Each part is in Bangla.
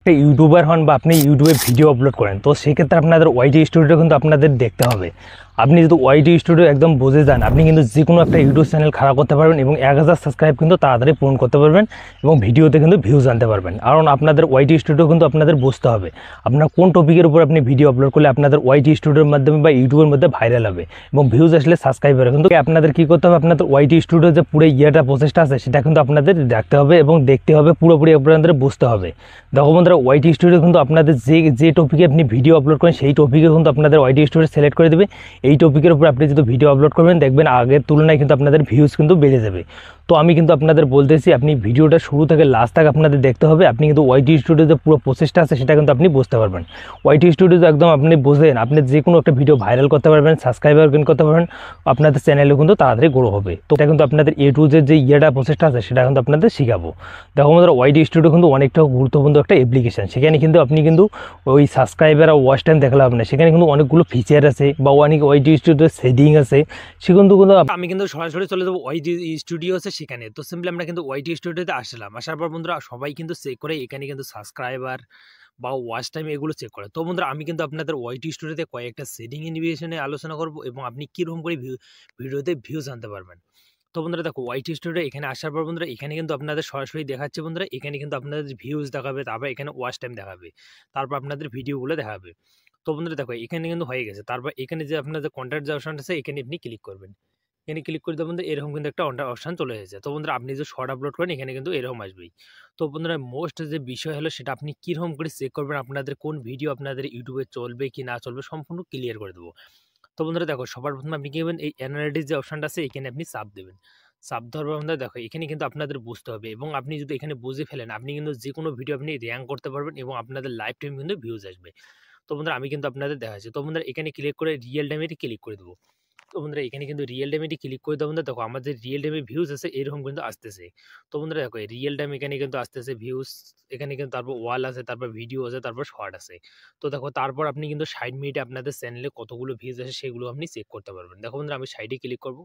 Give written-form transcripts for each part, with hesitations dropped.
একটা ইউটিউবার হন বা আপনি ইউটিউবে ভিডিও আপলোড করেন, তো সেক্ষেত্রে আপনাদের ওয়াইটি স্টুডিও কিন্তু আপনাদের দেখতে হবে। আপনি যদি ওয়াইটি স্টুডিও একদম বুঝে যান, আপনি কিন্তু যে কোনো একটা ইউটিউব চ্যানেল খাড়া করতে পারবেন এবং 1000 সাবস্ক্রাইব কিন্তু তাড়াতাড়ি পূরণ করতে পারবেন এবং ভিডিওতে কিন্তু ভিউজ আনতে পারবেন। কারণ আপনাদের ওয়াইটি স্টুডিও কিন্তু আপনাদের বুঝতে হবে আপনার কোন টপিকের উপর আপনি ভিডিও আপলোড করলে আপনাদের ওয়াইটি স্টুডিওর মাধ্যমে বা ইউটিউবের মধ্যে ভাইরাল হবে এবং ভিউজ আসলে সাবস্ক্রাইবার। কিন্তু আপনাদের কী করতে হবে, আপনাদের ওয়াইটি স্টুডিও যে পুরো প্রসেসটা আছে সেটা কিন্তু আপনাদের দেখতে হবে এবং দেখতে হবে, পুরোপুরি আপনাদের বুঝতে হবে। দেখো বন্ধুরা, ওয়াইটি স্টুডিও কিন্তু আপনাদের যে টপিকে আপনি ভিডিও আপলোড করেন সেই টপিকে কিন্তু আপনাদের ওয়াইটি স্টুডিও সিলেক্ট করে দেবে। এই টপিকের উপর আপনি যদি ভিডিও আপলোড করবেন, দেখবেন আগের তুলনায় কিন্তু আপনাদের ভিউজ কিন্তু বেড়ে যাবে। তো আমি কিন্তু আপনাদের বলতেছি, আপনি ভিডিওটা শুরু থেকে লাস্ট তক আপনাদের দেখতে হবে। আপনি কিন্তু ওয়াইটি স্টুডিও যে পুরো প্রসেসটা আছে সেটা কিন্তু আপনি বুঝতে পারবেন। ওয়াইটি স্টুডিও একদম আপনি বুঝেন, আপনি যে কোনো একটা ভিডিও ভাইরাল করতে পারবেন, সাবস্ক্রাইবার গেইন করতে পারবেন, আপনাদের চ্যানেলে কিন্তু তাড়াতাড়ি গ্রো হবে। তো এটা কিন্তু আপনাদের এ টু জেড যে প্রসেসটা আছে সেটা কিন্তু আপনাদের শেখাবো। দেখো আমাদের ওয়াইটি স্টুডিও কিন্তু অনেকটা গুরুত্বপূর্ণ একটা অ্যাপ্লিকেশন। সেখানে কিন্তু আপনি কিন্তু ওই সাবস্ক্রাইবার আর ওয়াচ টাইম দেখালে হবে না, সেখানে কিন্তু অনেকগুলো ফিচার আছে বা অনেক ওয়াইটি স্টুডিওর সেটিং আছে। সেখানে কিন্তু আমি কিন্তু সরাসরি চলে যাবো ওয়াইটি স্টুডিও আছে সেখানে। তো সিম্পলি আমরা কিন্তু ওয়াইটি স্টুডিওতে আসলাম। আসার পর বন্ধুরা সবাই কিন্তু চেক করে এখানে কিন্তু সাবস্ক্রাইবার বা ওয়াচ টাইম এগুলো চেক করে। তো বন্ধুরা আমি কিন্তু আপনাদের ওয়াইটি স্টুডিওতে কয়েকটা সেটিং নিয়ে আলোচনা করবো এবং আপনি কীরকম করে ভিডিওতে ভিউজ আনতে পারবেন। তো বন্ধুরা দেখো, ওয়াইটি স্টুডিও এখানে আসার পর বন্ধুরা এখানে কিন্তু আপনাদের সরাসরি দেখাচ্ছে বন্ধুরা, এখানে কিন্তু আপনাদের ভিউজ দেখাবে, তারপর এখানে ওয়াচ টাইম দেখাবে, তারপর আপনাদের ভিডিওগুলো দেখাবে। তো বন্ধুরা দেখো এখানে কিন্তু হয়ে গেছে। তারপর এখানে যে আপনাদের কন্ট্যাক্ট যে অপশন আছে এখানে আপনি ক্লিক করবেন। এখানে ক্লিক করে দেবেন, বন্ধুরা এরকম কিন্তু একটা অপশন চলে এসেছে। তো বন্ধুরা আপনি যে শর্ট আপলোড করেন এখানে কিন্তু এরকম আসবেই। তো বন্ধুরা মোস্ট যে বিষয় হলো সেটা আপনি কীরকম করে চেক করবেন আপনাদের কোন ভিডিও আপনাদের ইউটিউবে চলবে কি না চলবে সম্পূর্ণ ক্লিয়ার করে দেবো। তো বন্ধুরা দেখো, সবার প্রথমে আপনি কি করবেন, এই অ্যানালিটিক্স যে অপশনটা আছে এখানে আপনি চাপ দেবেন। চাপ দেওয়ার পর বন্ধুরা দেখো এখানে কিন্তু আপনাদের বুঝতে হবে এবং আপনি যদি এখানে বুঝে ফেলেন, আপনি কিন্তু যে কোনো ভিডিও আপনি র্যাঙ্ক করতে পারবেন এবং আপনাদের লাইফ টাইম কিন্তু ভিউজ আসবে। তো বন্ধুরা আমি কিন্তু আপনাদের দেখাচ্ছি। তো বন্ধুরা এখানে ক্লিক করে রিয়েল টাইমে ক্লিক করে দেবো। তো বন্ধুরা এখানে কিন্তু রিয়েল টাইমে ক্লিক করে দেবো। বন্ধুরা দেখো আমাদের রিয়েল টাইমে ভিউজ আছে এরকম কিন্তু আসতেছে। তো বন্ধুরা দেখো রিয়েল টাইম এখানে কিন্তু আসতেছে ভিউজ। এখানে কিন্তু তারপর ওয়াল আছে, তারপর ভিডিও আছে, তারপর শর্ট আছে। তো দেখো তারপর আপনি কিন্তু 60 মিনিটে আপনাদের চ্যানেলে কতগুলো ভিউজ আসে সেগুলো আপনি চেক করতে পারবেন। দেখো বন্ধুরা আমি 60 ক্লিক করবো।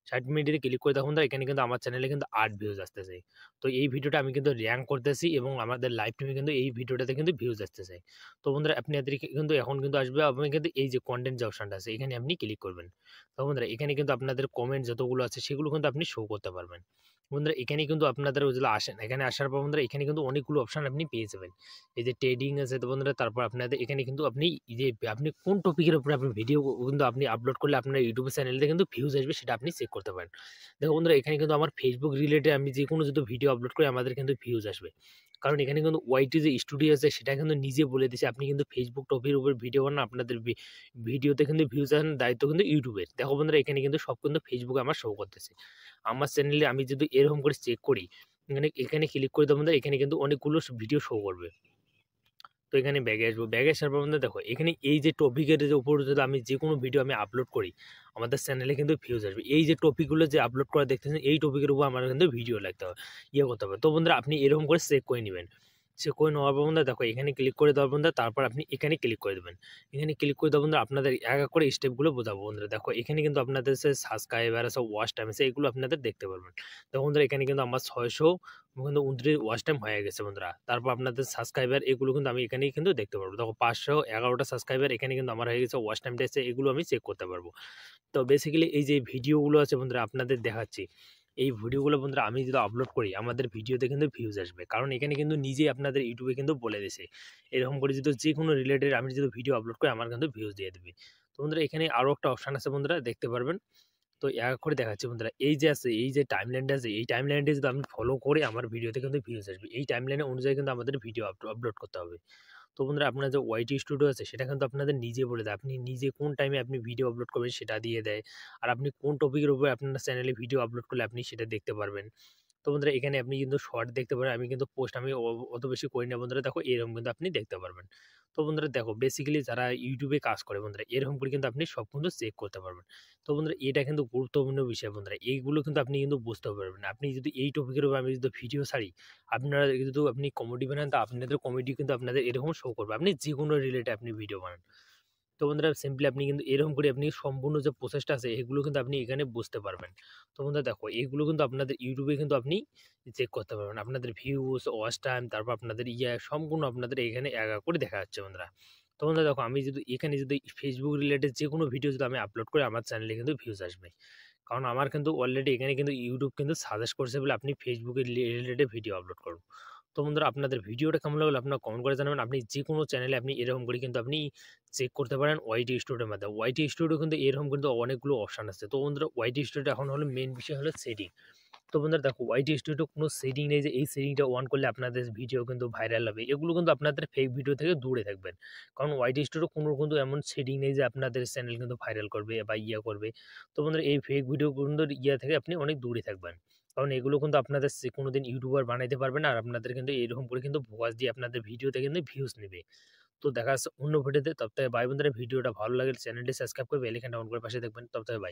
60 মিনিটে ক্লিক করে দেখুন, এখানে কিন্তু আমার চ্যানেলে কিন্তু 8 ভিউজ আসতেছে। তো এই ভিডিওটা আমি কিন্তু র‍্যাঙ্ক করতেছি এবং আমাদের লাইভ টাইমে কিন্তু এই ভিডিওটাতে কিন্তু ভিউজ আসতেছে। তো বন্ধুরা আপনাদেরকে কিন্তু এখন কিন্তু আসবে, আপনি কিন্তু এই যে কনটেন্ট যে অপশনটা আছে এখানে আপনি ক্লিক করবেন। তো বন্ধুরা এখানে কিন্তু আপনাদের কমেন্ট যতগুলো আছে সেগুলো কিন্তু আপনি শো করতে পারবেন। বন্ধুরা এখানে কিন্তু আপনাদের ওইগুলো আসেন, এখানে আসার পর বন্ধুরা এখানে কিন্তু অনেকগুলো অপশন আপনি পেয়ে যাবেন। এই যে ট্রেডিং আছে, তো বন্ধুরা তারপর আপনাদের এখানে কিন্তু আপনি এই যে আপনি কোন টপিকের উপরে আপনি ভিডিও কিন্তু আপনি আপলোড করলে আপনার ইউটিউব চ্যানেলে কিন্তু ভিউজ আসবে সেটা আপনি চেক করতে পারেন। দেখো বন্ধুরা এখানে কিন্তু আমার ফেসবুক রিলেটেড আমি যে কোনো যদি ভিডিও আপলোড করি আমাদের কিন্তু ভিউজ আসবে। কারণ এখানে কিন্তু ওয়াইটি যে স্টুডিও আছে সেটা কিন্তু নিজে বলে দিয়েছে, আপনি কিন্তু ফেসবুক টপিকের উপর ভিডিও বানান, আপনাদের ভিডিওতে কিন্তু ভিউজ আনার দায়িত্ব কিন্তু ইউটিউবের। দেখো বন্ধুরা এখানে কিন্তু সব কিন্তু ফেসবুকে আমার শো করতেছে। আমার চ্যানেলে আমি যদি এরকম করে চেক করি, এখানে এখানে ক্লিক করে দেবো বন্ধুরা, এখানে কিন্তু অনেকগুলো ভিডিও শো করবে। তো এখানে ব্যাগে আসবো। ব্যাগে আসার পর বন্ধুরা দেখো এখানে এই যে টপিকের যে উপরে যদি আমি যে কোনো ভিডিও আমি আপলোড করি, আমাদের চ্যানেলে কিন্তু ভিউজ আসবে। এই যে টপিকগুলো যে আপলোড করা দেখতেছেন এই টপিকের উপর আমার কিন্তু ভিডিও লাগতে হবে, করতে হবে। তো বন্ধুরা আপনি এরকম করে চেক করে নিবেন। চেক করে নেওয়ার পর বন্ধুরা দেখো এখানে ক্লিক করে দেওয়ার বন্ধুরা তারপর আপনি এখানে ক্লিক করে দেবেন। এখানে ক্লিক করে দেওয়ার বন্ধুরা আপনাদের এক এক করে স্টেপগুলো বোঝাবো। বন্ধুরা দেখো এখানে কিন্তু আপনাদের যে সাবস্ক্রাইবার আছে, ওয়াচ টাইম আছে, এগুলো আপনাদের দেখতে পারবেন। দেখো বন্ধুরা এখানে কিন্তু আমার 600 কিন্তু 29 ওয়াচ টাইম হয়ে গেছে বন্ধুরা। তারপর আপনাদের সাবস্ক্রাইবার এগুলো কিন্তু আমি এখানেই কিন্তু দেখতে পারবো। দেখো 511টা সাবস্ক্রাইবার এখানে কিন্তু আমার হয়ে গেছে, ওয়াচ টাইমটা এসে এগুলো আমি চেক করতে পারবো। তো বেসিক্যালি এই যে ভিডিওগুলো আছে বন্ধুরা আপনাদের দেখাচ্ছি, এই ভিডিওগুলো বন্ধুরা আমি যদি আপলোড করি আমাদের ভিডিওতে কিন্তু ভিউজ আসবে। কারণ এখানে কিন্তু নিজেই আপনাদের ইউটিউবে কিন্তু বলে দিয়েছে এরকম করে যদি যে কোনো রিলেটেড আমি যদি ভিডিও আপলোড করি আমার কিন্তু ভিউজ দিয়ে দেবে। তো বন্ধুরা এখানে আরও একটা অপশান আছে বন্ধুরা, দেখতে পারবেন। তো এক করে দেখাচ্ছি বন্ধুরা, এই যে আছে এই যে টাইমলাইনটা আছে এই টাইমলাইনটা যদি আমি ফলো করে আমার ভিডিওতে কিন্তু ভিউজ আসবে। এই টাইমলাইনে অনুযায়ী কিন্তু আমাদের ভিডিও আপলোড করতে হবে। তো বন্ধুরা আপনার যে ওয়াইটি স্টুডিও আছে সেটা কিন্তু আপনাদের নিজে বলে দেয়, আপনি নিজে কোন টাইমে আপনি ভিডিও আপলোড করবেন সেটা দিয়ে দেয়। আর আপনি কোন টপিকের উপরে আপনার চ্যানেলে ভিডিও আপলোড করলে আপনি সেটা দেখতে পারবেন। তো বন্ধুরা এখানে আপনি কিন্তু শর্ট দেখতে পারেন, আমি কিন্তু পোস্ট আমি অত বেশি করি না বন্ধুরা, দেখো এরকম কিন্তু আপনি দেখতে পারবেন। তো বন্ধুরা দেখো বেসিক্যালি যারা ইউটিউবে কাজ করে বন্ধুরা এরকম করে কিন্তু আপনি সব কিন্তু চেক করতে পারবেন। তো বন্ধুরা এটা কিন্তু গুরুত্বপূর্ণ বিষয় বন্ধুরা, এইগুলো কিন্তু আপনি কিন্তু বুঝতে পারবেন। আপনি যদি এই টপিকের উপর আমি যদি ভিডিও ছাড়ি, আপনারা যদি আপনি কমেডি বানান তো আপনাদের কমেডি কিন্তু আপনাদের এরকম শো করবে, আপনি যে কোনো রিলেটে আপনি ভিডিও বানান। তো বন্ধুরা সিম্পলি আপনি কিন্তু এরকম করে আপনি সম্পূর্ণ যে প্রসেসটা আছে এগুলো কিন্তু আপনি এখানে বুঝতে পারবেন। তো বন্ধুরা দেখো এগুলো কিন্তু আপনাদের ইউটিউবে কিন্তু আপনি চেক করতে পারবেন। আপনাদের ভিউজ, ওয়াচ টাইম, তারপর আপনাদের সম্পূর্ণ আপনাদের এখানে করে দেখা যাচ্ছে বন্ধুরা। তো বন্ধুরা দেখো আমি যদি এখানে যদি ফেসবুক রিলেটেড যেকোনো ভিডিও যদি আমি আপলোড করি আমার চ্যানেলে কিন্তু ভিউজ আসবে। কারণ আমার কিন্তু অলরেডি এখানে কিন্তু ইউটিউব কিন্তু সাজেস্ট করছে বলে আপনি ফেসবুকে রিলেটেড ভিডিও আপলোড করুন। তো বন্ধুরা আপনাদের ভিডিওটা কেমন লাগলো আপনারা কমেন্ট করে জানাবেন। আপনি যেকোনো চ্যানেলে আপনি এরকম করে কিন্তু আপনি চেক করতে পারেন ওয়াইটি স্টুডিওর মাধ্যমে। ওয়াইটি স্টুডিও কিন্তু এরকম কিন্তু অনেকগুলো অপশন আছে। তো বন্ধুরা ওয়াইটি স্টুডিও এখন হলো মেইন বিষয় হলো সেটিং। তো বন্ধুরা দেখো ওয়াইটি স্টুডিও কোনো সেটিং নেই যে এই সেটিংটা অন করলে আপনাদের ভিডিও কিন্তু ভাইরাল হবে। এগুলো কিন্তু আপনাদের ফেক ভিডিও থেকে দূরে থাকবেন। কারণ ওয়াইটি স্টুডিও কোনো কিন্তু এমন সেটিং নেই যে আপনাদের চ্যানেল কিন্তু ভাইরাল করবে বা করবে। তো বন্ধুরা এই ফেক ভিডিও কিন্তু থেকে আপনি অনেক দূরে থাকবেন। কারণ এগুলো কিন্তু আপনাদের কোনোদিন ইউটিউবার বানাইতে পারবে না। আর আপনাদের কিন্তু এরকম করে কিন্তু ভয়েস দিয়ে আপনাদের ভিডিওতে কিন্তু ভিউজ নেবে। তো দেখা যাচ্ছে অন্য ভিডিওতে। তব থেকে বাই বন্ধুরা, ভিডিওটা ভালো লাগলে চ্যানেলটি সাবস্ক্রাইব করে বেল আইকনটা অন করে পাশে থাকবেন। তব থেকে বাই।